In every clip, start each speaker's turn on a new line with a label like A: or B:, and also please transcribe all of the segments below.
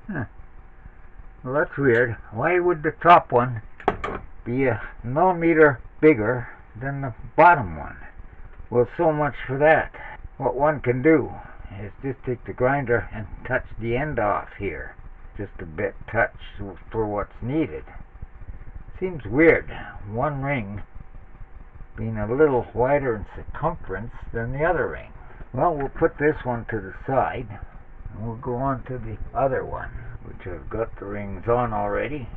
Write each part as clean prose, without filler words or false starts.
A: Huh. Well, that's weird. Why would the top one be a millimeter bigger than the bottom one? Well, so much for that. What one can do is just take the grinder and touch the end off here. Just a bit touch for what's needed. Seems weird, one ring being a little wider in circumference than the other ring. Well, we'll put this one to the side, and we'll go on to the other one, which I've got the rings on already.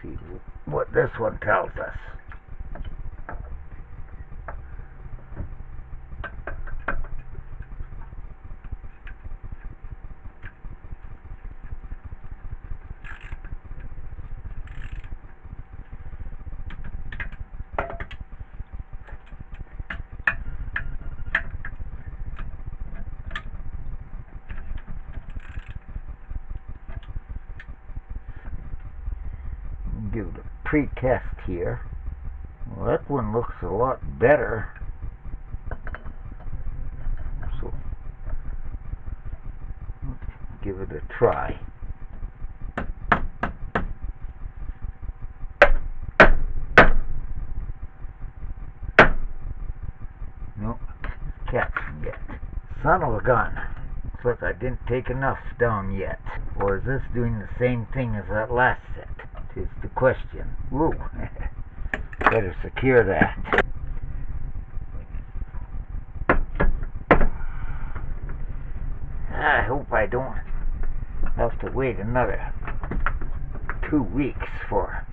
A: See what this one tells us. Give it a pre-test here. Well, that one looks a lot better. So let's give it a try. Nope, catching yet. Son of a gun. Looks like I didn't take enough down yet. Or is this doing the same thing as that last set? Is the question. Woo! Better secure that. I hope I don't have to wait another 2 weeks for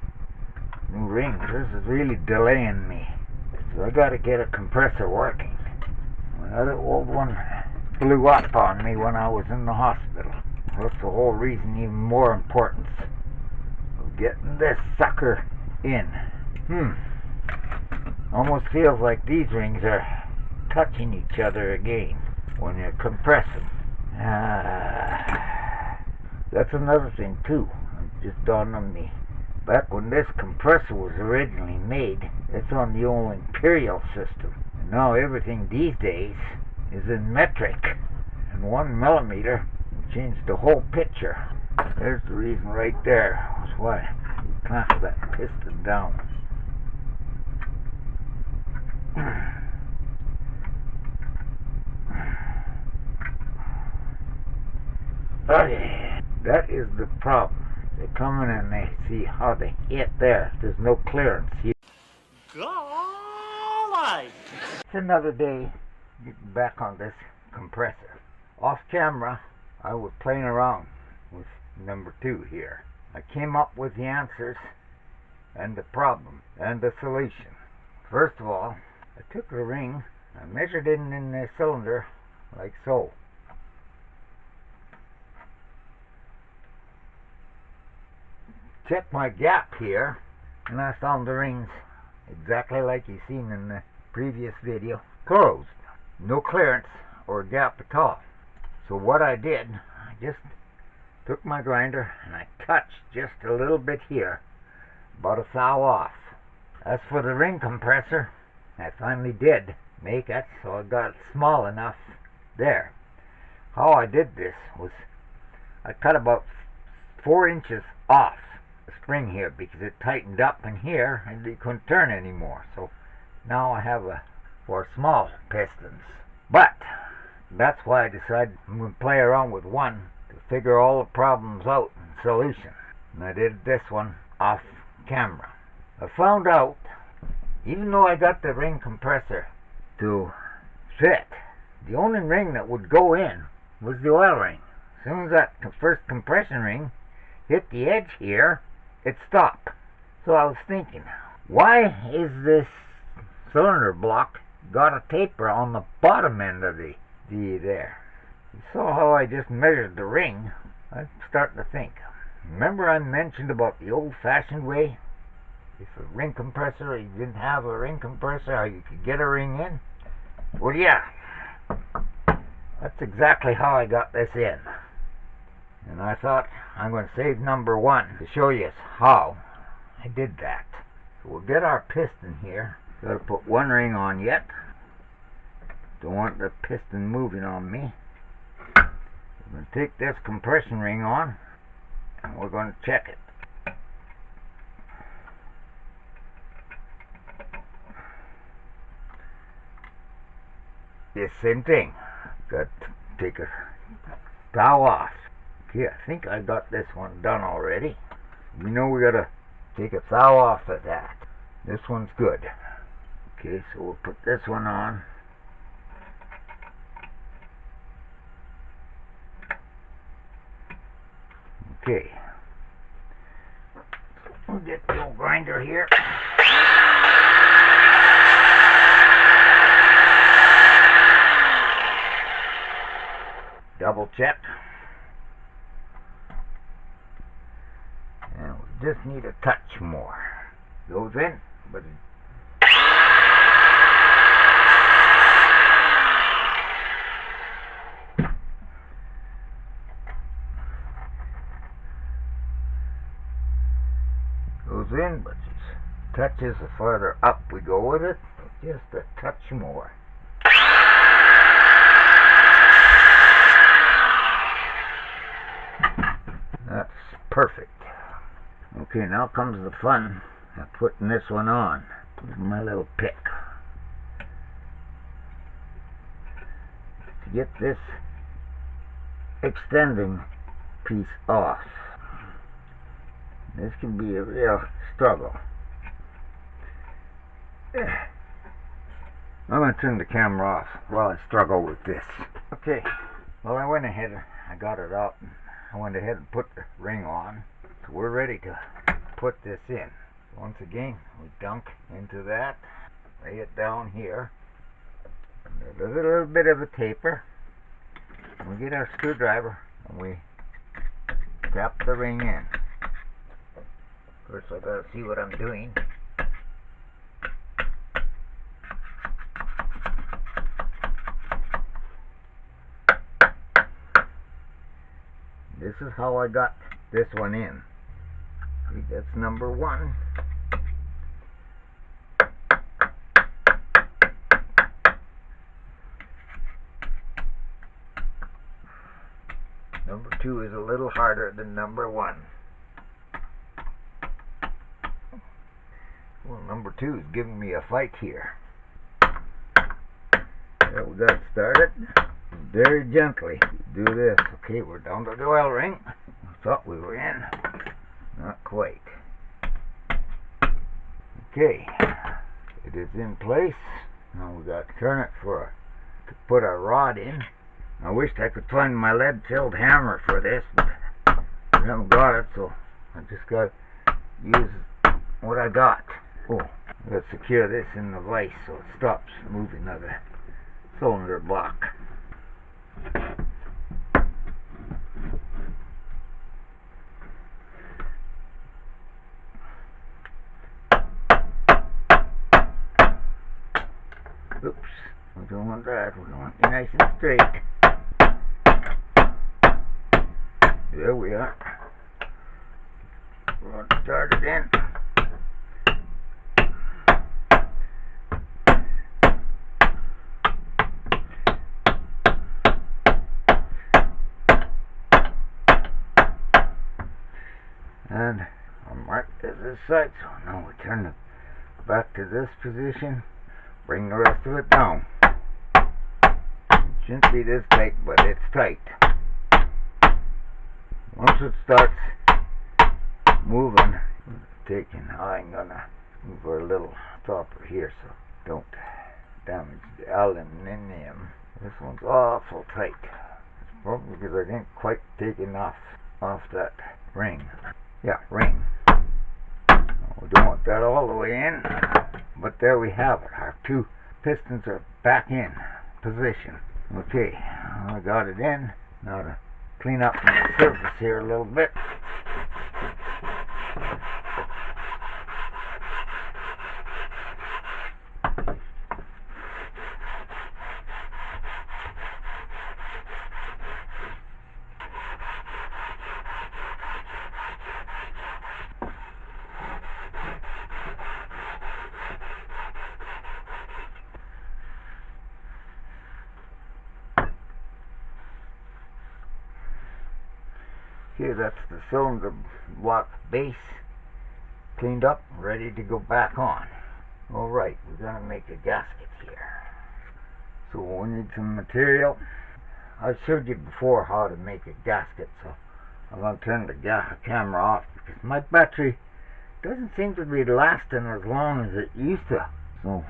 A: new rings. This is really delaying me. So I gotta get a compressor working. Another old one blew up on me when I was in the hospital. That's the whole reason, even more importance. Getting this sucker in. Almost feels like these rings are touching each other again when you're compressing. That's another thing too. It just dawned on me. Back when this compressor was originally made, it's on the old imperial system. And now everything these days is in metric. And 1 millimeter changed the whole picture. There's the reason right there. That's why you clamp that piston down. Okay, that is the problem. They come in and they see how they hit there. There's no clearance here. Golly! It's another day getting back on this compressor. Off camera, I was playing around with number 2 here. I came up with the answers and the problem and the solution. First of all, I took a ring, I measured it in the cylinder like so. Checked my gap here, and I found the rings exactly like you seen in the previous video, closed. No clearance or gap at all. So what I did, I just took my grinder and I touched just a little bit here, about a thou off. As for the ring compressor, I finally did make it, so I got it small enough there. How I did this was I cut about 4 inches off the spring here because it tightened up in here and you couldn't turn anymore. So now I have for small pistons. But that's why I decided I'm going to play around with one to figure all the problems out and solution. And I did this one off camera. I found out, even though I got the ring compressor to fit, the only ring that would go in was the oil ring. As soon as that first compression ring hit the edge here, it stopped. So I was thinking, why is this cylinder block got a taper on the bottom end of the there? You saw how I just measured the ring. I'm starting to think. Remember I mentioned about the old-fashioned way? If a ring compressor, or you didn't have a ring compressor, how you could get a ring in? Well, yeah. That's exactly how I got this in. And I thought I'm going to save number 1 to show you how I did that. So we'll get our piston here. Got to put 1 ring on yet. Don't want the piston moving on me. We're going to take this compression ring on and we're going to check it. The same thing. Got to take a bow off. Okay, I think I got this one done already. We know we gotta take a thou off of that. This one's good. Okay, so we'll put this one on. Okay. We'll get the old grinder here. Double check. And we just need a touch more. Goes in, but goes in, but just touches the farther up we go with it. Just a touch more. That's perfect. Okay, now comes the fun of putting this one on. With my little pick. To get this extending piece off. This can be a real struggle. I'm going to turn the camera off while I struggle with this. Okay, well I went ahead, I got it up. I went ahead and put the ring on. So we're ready to put this in. Once again, we dunk into that, lay it down here. There's a little bit of a taper. We get our screwdriver and we tap the ring in. First I gotta see what I'm doing. This is how I got this one in. See, that's number 1. Number 2 is a little harder than number 1. Well, number 2 is giving me a fight here. Yeah, we got it started. Very gently do this. Okay, we're down to the oil ring. I thought we were in. Not quite. Okay, it is in place. Now we got to turn it to put our rod in. I wished I could find my lead-filled hammer for this, but I haven't got it, so I just got to use what I got. Oh, let's secure this in the vise so it stops moving of the cylinder block. Oops, we don't want that. We want it nice and straight. There we are. We're going to start it in. And I'll mark this side, so now we turn it back to this position. Bring the rest of it down. It shouldn't be this tight, but it's tight. Once it starts moving, I'm gonna move our little stopper here so don't damage the aluminium. This one's awful tight. It's probably because I didn't quite take enough off that ring. Yeah, ring. We don't want that all the way in, but there we have it. Our 2 pistons are back in position. Okay, I got it in. Now to clean up my surface here a little bit. Okay, that's the cylinder block base cleaned up, ready to go back on. Alright, we're going to make a gasket here. So we need some material. I showed you before how to make a gasket, so I'm going to turn the camera off because my battery doesn't seem to be lasting as long as it used to. So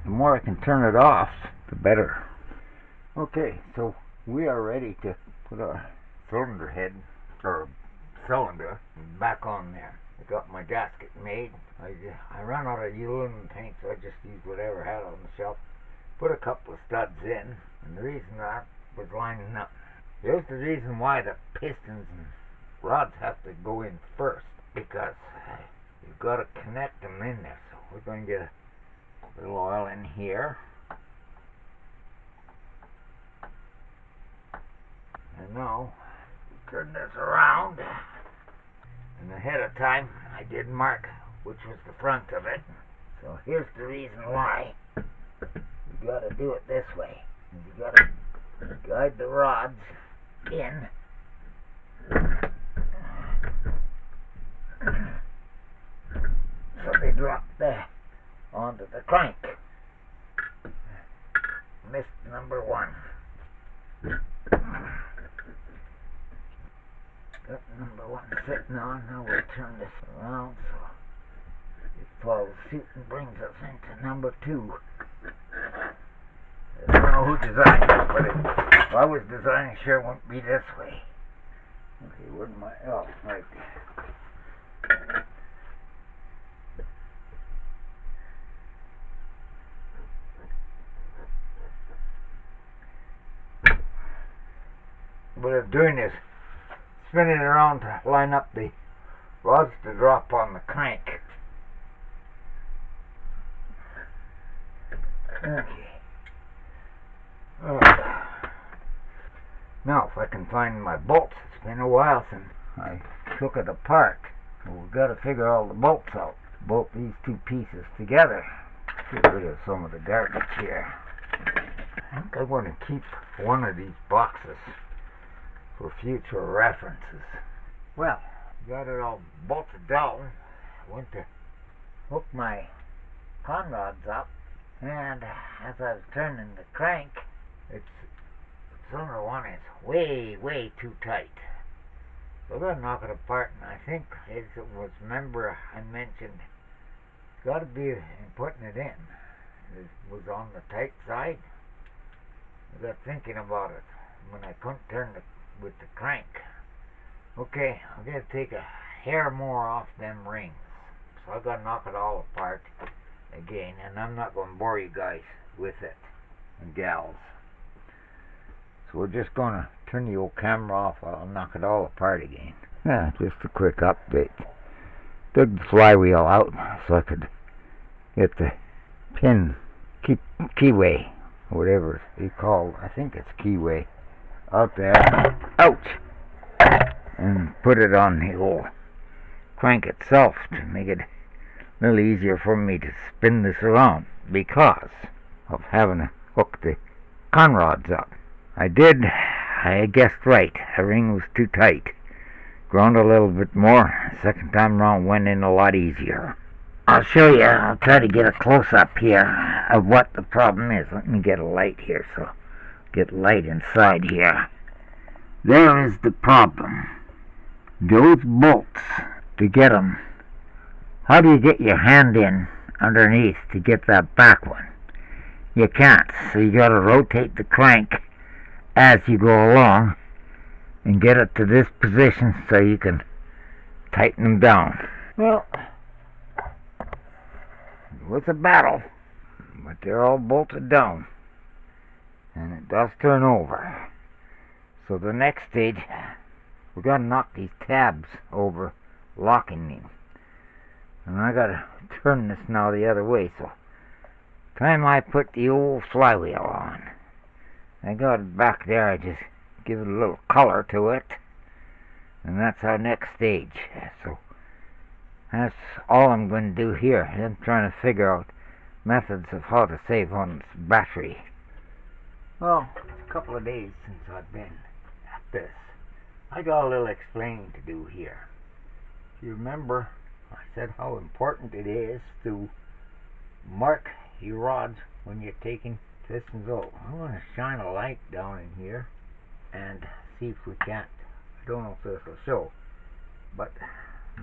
A: the more I can turn it off, the better. Okay, so we are ready to put our cylinder head, or cylinder, back on there. I got my gasket made. I ran out of aluminum paint, so I just used whatever I had on the shelf. Put a couple of studs in, and the reason that was lining up. Here's the reason why the pistons and rods have to go in first, because you've got to connect them in there. So we're going to get a little oil in here. And now, turn this around. And ahead of time, I did mark which was the front of it. So here's the reason why. You got to do it this way. You got to guide the rods in. So they drop there onto the crank. Missed number one. Got number one sitting on. Now we'll turn this around so it follows suit and brings us into number two. I don't know who designed it, but if I was designing, sure it wouldn't be this way. Okay, where's my... oh, right there. What I'm doing is spinning it around to line up the rods to drop on the crank. Okay. Now, if I can find my bolts, it's been a while since I took it apart. So we've got to figure all the bolts out. Bolt these two pieces together. Get rid of some of the garbage here. I think I want to keep one of these boxes for future references. Well, got it all bolted down. I went to hook my con rods up, and as I was turning the crank, cylinder one is way too tight. So I'm gonna knock it apart, and I think it was, remember I mentioned, it's got to be in putting it in. It was on the tight side. I got thinking about it when I couldn't turn it with the crank. Okay, I'm gonna take a hair more off them rings. So I gotta knock it all apart again, and I'm not gonna bore you guys with it, and gals. So we're just gonna turn the old camera off while I'll knock it all apart again. Yeah, just a quick update. Took the flywheel out so I could get the pin, keyway, whatever you call, I think it's keyway, out there. Ouch! And put it on the old crank itself to make it a little easier for me to spin this around because of having to hook the con rods up. I guessed right. The ring was too tight. Ground a little bit more. Second time around went in a lot easier. I'll show you. I'll try to get a close-up here of what the problem is. Let me get a light here so get light inside here. There is the problem. Those bolts, to get them, how do you get your hand in underneath to get that back one? You can't, so you got to rotate the crank as you go along and get it to this position so you can tighten them down. Well, it was a battle, but they're all bolted down, and it does turn over. So the next stage, we got to knock these tabs over, locking them. And I got to turn this now the other way, so time I put the old flywheel on, I got it back there. I just give it a little color to it, and that's our next stage. So that's all I'm going to do here. I'm trying to figure out methods of how to save on this battery. Well, it's a couple of days since I've been at this. I got a little explaining to do here. If you remember, I said how important it is to mark your rods when you're taking pistons out. I'm going to shine a light down in here and see if we can't. I don't know if this will show, but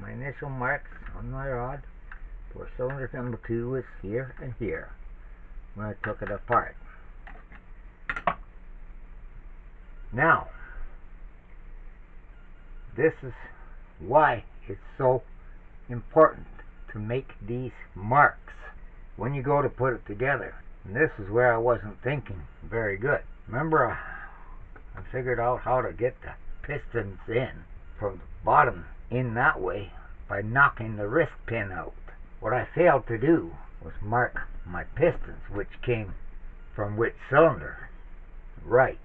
A: my initial marks on my rod for cylinder number 2 is here and here when I took it apart. Now, this is why it's so important to make these marks when you go to put it together. And this is where I wasn't thinking very good. Remember, I figured out how to get the pistons in from the bottom in that way by knocking the wrist pin out. What I failed to do was mark my pistons, which came from which cylinder. Right.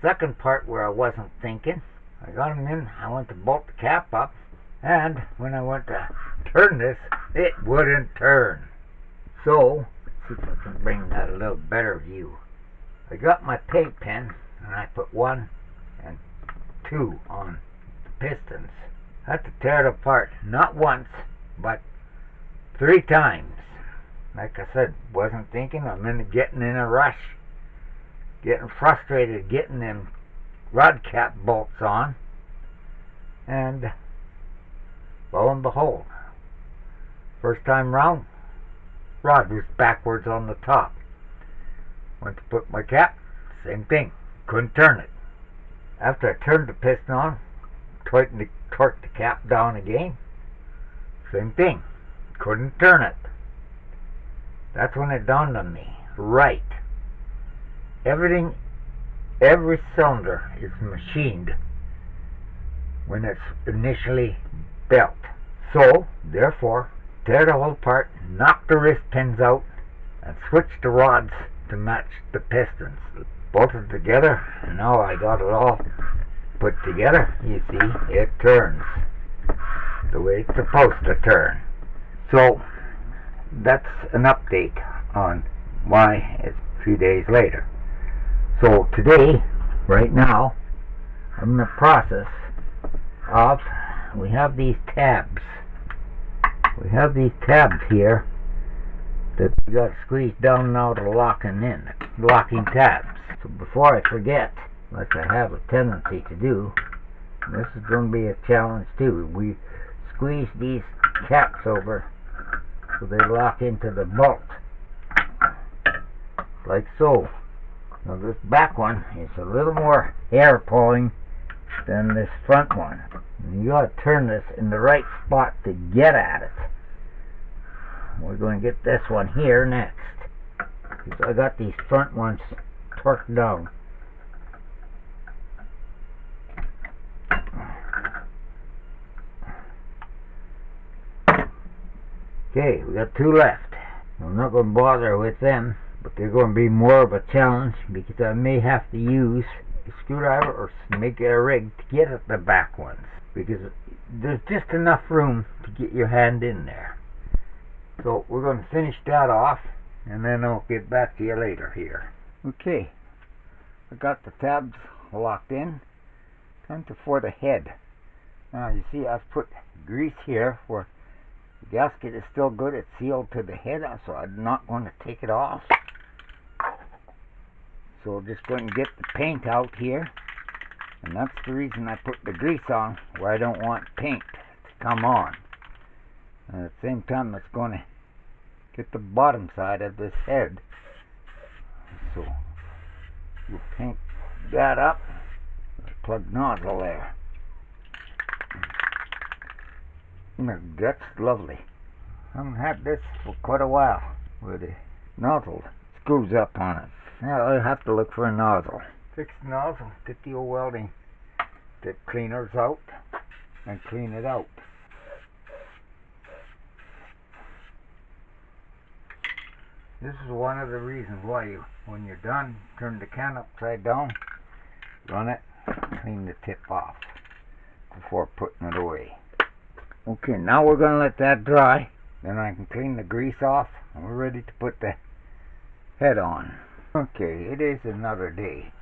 A: Second part where I wasn't thinking, I got them in, I went to bolt the cap up, and when I went to turn this, it wouldn't turn. So, let's see if I can bring that a little better view. I got my peg pen, and I put 1 and 2 on the pistons. I had to tear it apart, not once, but 3 times. Like I said, wasn't thinking, I'm getting in a rush, getting frustrated getting them rod cap bolts on, and lo and behold, first time round, rod was backwards on the top. Went to put my cap, same thing, couldn't turn it. After I turned the piston on, torqued the cap down again, same thing, couldn't turn it. That's when it dawned on me, right, every cylinder is machined when it's initially built. So, therefore, tear the whole part, knock the wrist pins out, and switch the rods to match the pistons. Bolted together, and now I got it all put together. You see, it turns the way it's supposed to turn. So, that's an update on why it's 3 days later. So today, right now, I'm in the process of, we have these tabs. We have these tabs here that we got to squeeze down now to locking tabs. So before I forget, like I have a tendency to do, this is going to be a challenge too. We squeeze these caps over so they lock into the bolt, like so. Now this back one is a little more air pulling than this front one. And you got to turn this in the right spot to get at it. We're going to get this one here next, because I got these front ones torqued down. Okay, we got 2 left. I'm not going to bother with them, but they're going to be more of a challenge because I may have to use a screwdriver or make a rig to get at the back ones, because there's just enough room to get your hand in there. So we're going to finish that off, and then I'll get back to you later here. Okay, I got the tabs locked in. Time for the head. Now you see I've put grease here for the gasket is still good. It's sealed to the head, so I'm not going to take it off. So we're just going to get the paint out here, and that's the reason I put the grease on, where I don't want paint to come on. And at the same time, it's going to get the bottom side of this head. So we'll paint that up. Plug nozzle there. That's lovely. I haven't had this for quite a while, where the nozzle screws up on it. Now I'll have to look for a nozzle. Fix the nozzle, get the old welding tip cleaners out, and clean it out. This is one of the reasons why you, when you're done, turn the can upside down, run it, clean the tip off before putting it away. Okay, now we're going to let that dry. Then I can clean the grease off, and we're ready to put the head on. Okay, it is another day.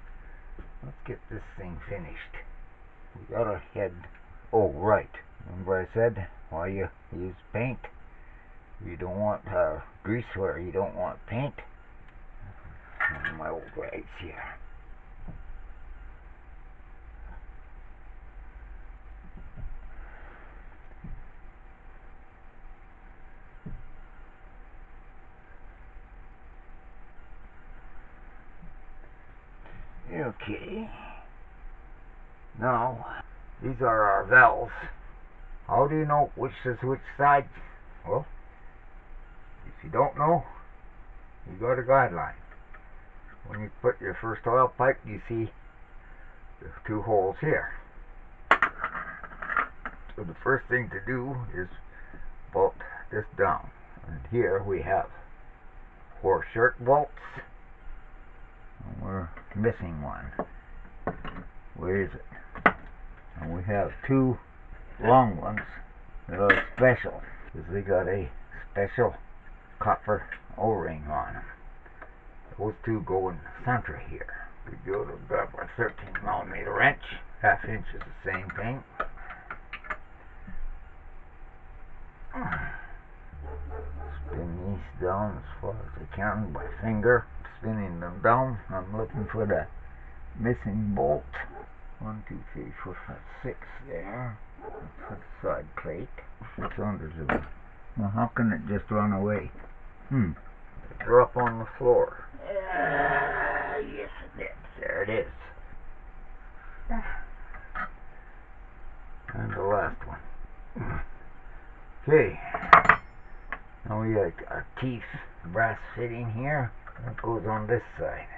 A: Let's get this thing finished. We gotta head. Oh, right. Remember I said why you use paint? You don't want grease where you don't want paint. My old rags here. Okay. Now, these are our valves. How do you know which is which side? Well, if you don't know, you got a guideline. When you put your first oil pipe, you see the two holes here. So the first thing to do is bolt this down. And here we have 4 short bolts. And we're missing one. Where is it? And we have 2 long ones that are special because they got a special copper O-ring on them. Those 2 go in the center here. We go to grab our 13mm wrench. 1/2 inch is the same thing. Spin these down as far as I can by finger. Spinning them down. I'm looking for the missing bolt. 1, 2, 3, 4, 5, 6 there. For the side plate. It's under the. Well, how can it just run away? Drop on the floor. Yes it did. There it is. And the last one. Okay. Now we got our teeth brass fitting here. That goes on this side.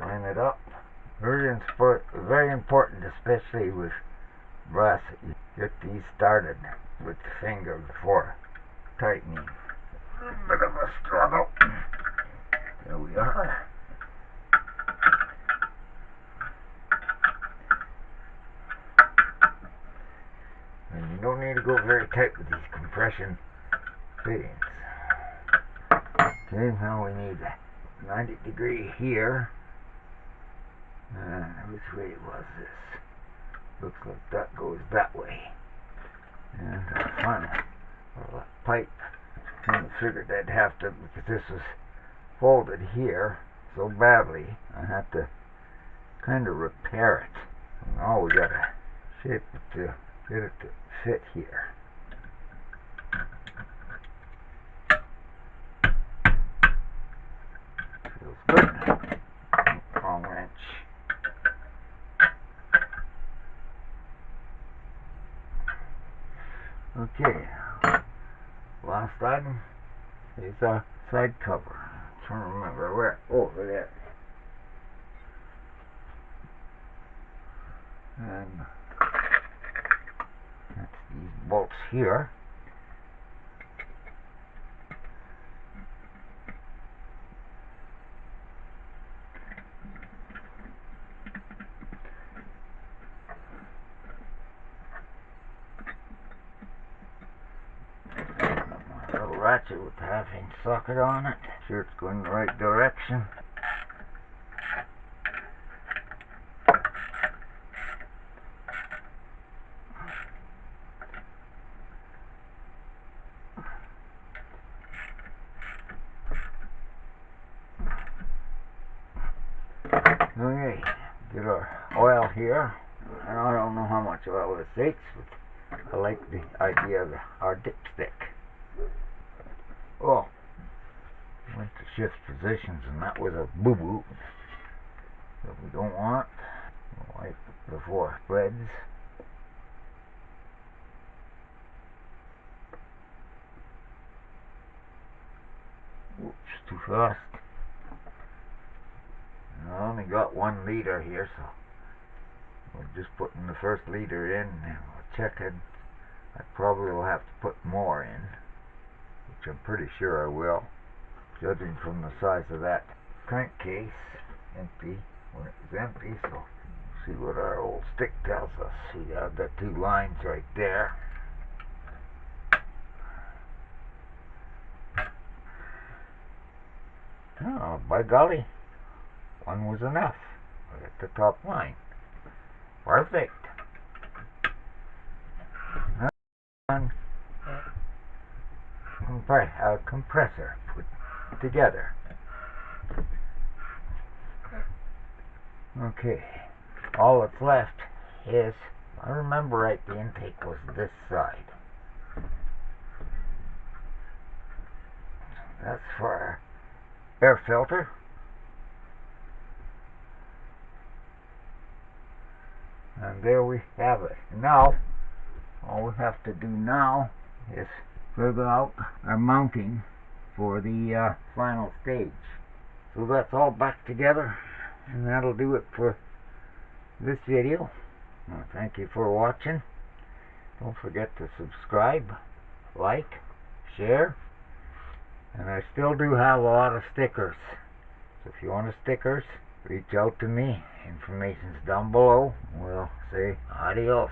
A: Line it up. Very important, especially with brass. You get these started with the finger before tightening. A little bit of a struggle. There we are. And you don't need to go very tight with these compression fittings. Okay, now we need 90° here. Which way was this? Looks like that goes that way. And funnel, or a pipe. I figured I'd have to, because this was folded here so badly, I had to kind of repair it. And now we gotta shape it to get it to fit here. Feels good. Wrong wrench. Okay. Last item is a side cover. I'm trying to remember where. Over there. And that's these bolts here. Ratchet with the 1/2 inch socket on it. Sure it's going the right direction. Okay, get our oil here. And I don't know how much oil this takes, but I like the idea of our dipstick. Oh, went to shift positions and that was a boo-boo that we don't want. We'll wipe it before it spreads. Oops, too fast. I only got 1 liter here, so we're just putting the first liter in and we'll check it. I probably will have to put more in, which I'm pretty sure I will, judging from the size of that crankcase. Empty when it was empty, so we'll see what our old stick tells us. We have the 2 lines right there. Oh, by golly, one was enough. At the top line. Perfect. One compressor put together. Okay. All that's left is, if I remember right, the intake was this side. That's for our air filter. And there we have it. Now, all we have to do now is figure out our mounting for the final stage. So that's all back together, and that'll do it for this video. Well, thank you for watching. Don't forget to subscribe, like, share, and I still do have a lot of stickers. So if you want stickers, reach out to me. Information's down below. We'll say adios.